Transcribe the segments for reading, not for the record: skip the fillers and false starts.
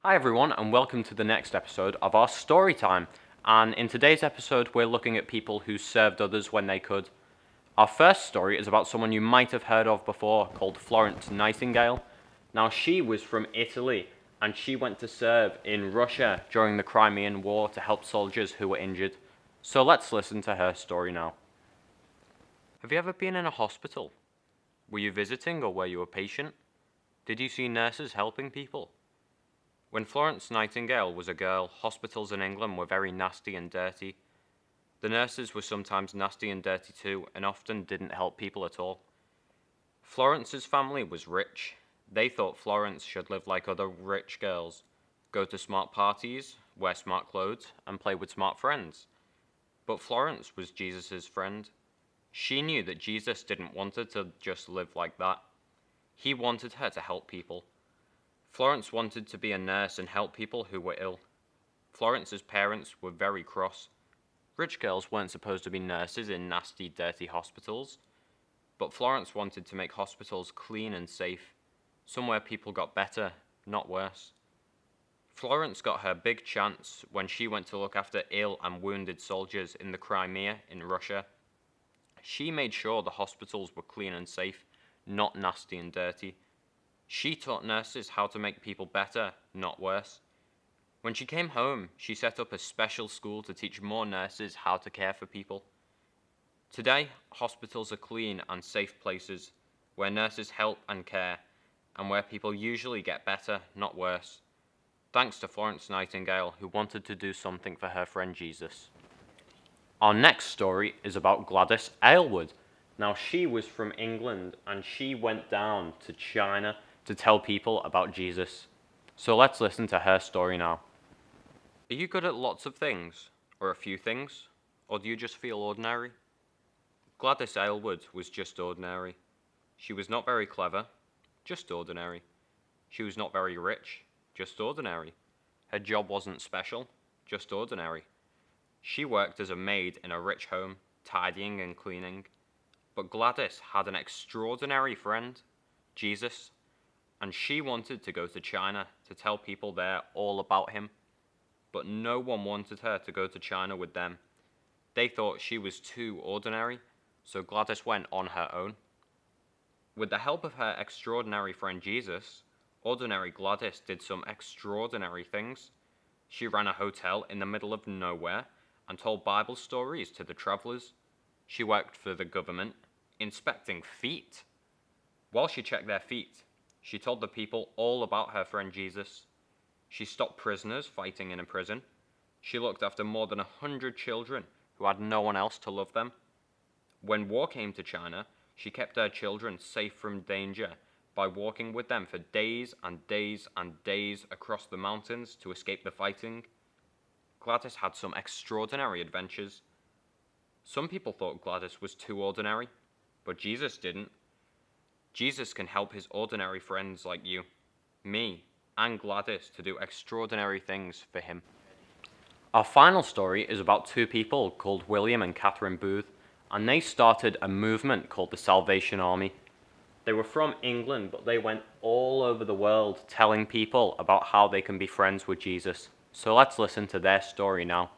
Hi everyone, and welcome to the next episode of our story time. And in today's episode, we're looking at people who served others when they could. Our first story is about someone you might have heard of before, called Florence Nightingale. Now, she was from Italy, and she went to serve in Russia during the Crimean War to help soldiers who were injured. So let's listen to her story now. Have you ever been in a hospital? Were you visiting or were you a patient? Did you see nurses helping people? When Florence Nightingale was a girl, hospitals in England were very nasty and dirty. The nurses were sometimes nasty and dirty too, and often didn't help people at all. Florence's family was rich. They thought Florence should live like other rich girls, go to smart parties, wear smart clothes, and play with smart friends. But Florence was Jesus' friend. She knew that Jesus didn't want her to just live like that. He wanted her to help people. Florence wanted to be a nurse and help people who were ill. Florence's parents were very cross. Rich girls weren't supposed to be nurses in nasty, dirty hospitals. But Florence wanted to make hospitals clean and safe, somewhere people got better, not worse. Florence got her big chance when she went to look after ill and wounded soldiers in the Crimea in Russia. She made sure the hospitals were clean and safe, not nasty and dirty. She taught nurses how to make people better, not worse. When she came home, she set up a special school to teach more nurses how to care for people. Today, hospitals are clean and safe places, where nurses help and care, and where people usually get better, not worse. Thanks to Florence Nightingale, who wanted to do something for her friend Jesus. Our next story is about Gladys Elwood. Now, she was from England, and she went down to China to tell people about Jesus. So let's listen to her story now. Are you good at lots of things, or a few things, or do you just feel ordinary? Gladys Elwood was just ordinary. She was not very clever, just ordinary. She was not very rich, just ordinary. Her job wasn't special, just ordinary. She worked as a maid in a rich home, tidying and cleaning. But Gladys had an extraordinary friend, Jesus, and she wanted to go to China to tell people there all about him. But no one wanted her to go to China with them. They thought she was too ordinary, so Gladys went on her own. With the help of her extraordinary friend Jesus, ordinary Gladys did some extraordinary things. She ran a hotel in the middle of nowhere and told Bible stories to the travelers. She worked for the government, inspecting feet. While she checked their feet, she told the people all about her friend Jesus. She stopped prisoners fighting in a prison. She looked after more than 100 children who had no one else to love them. When war came to China, she kept her children safe from danger by walking with them for days and days and days across the mountains to escape the fighting. Gladys had some extraordinary adventures. Some people thought Gladys was too ordinary, but Jesus didn't. Jesus can help his ordinary friends like you, me, and Gladys to do extraordinary things for him. Our final story is about two people called William and Catherine Booth, and they started a movement called the Salvation Army. They were from England, but they went all over the world telling people about how they can be friends with Jesus. So let's listen to their story now.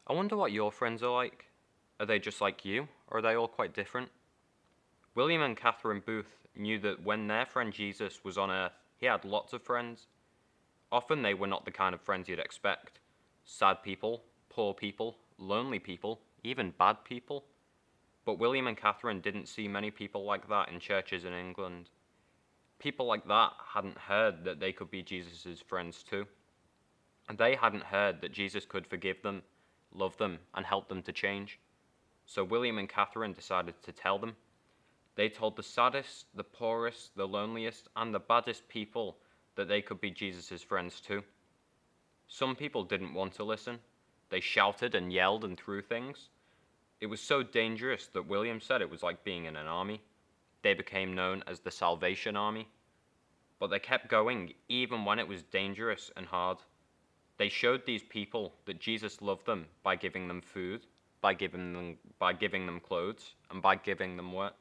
I wonder what your friends are like. Are they just like you, or are they all quite different? William and Catherine Booth knew that when their friend Jesus was on earth, he had lots of friends. Often they were not the kind of friends you'd expect. Sad people, poor people, lonely people, even bad people. But William and Catherine didn't see many people like that in churches in England. People like that hadn't heard that they could be Jesus' friends too. And they hadn't heard that Jesus could forgive them, love them, and help them to change. So William and Catherine decided to tell them. They told the saddest, the poorest, the loneliest, and the baddest people that they could be Jesus' friends too. Some people didn't want to listen. They shouted and yelled and threw things. It was so dangerous that William said it was like being in an army. They became known as the Salvation Army. But they kept going even when it was dangerous and hard. They showed these people that Jesus loved them by giving them food, by giving them clothes, and by giving them work.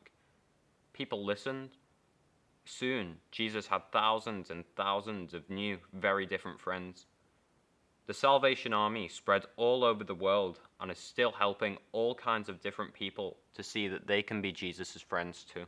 People listened. Soon, Jesus had thousands and thousands of new, very different friends. The Salvation Army spread all over the world and is still helping all kinds of different people to see that they can be Jesus' friends too.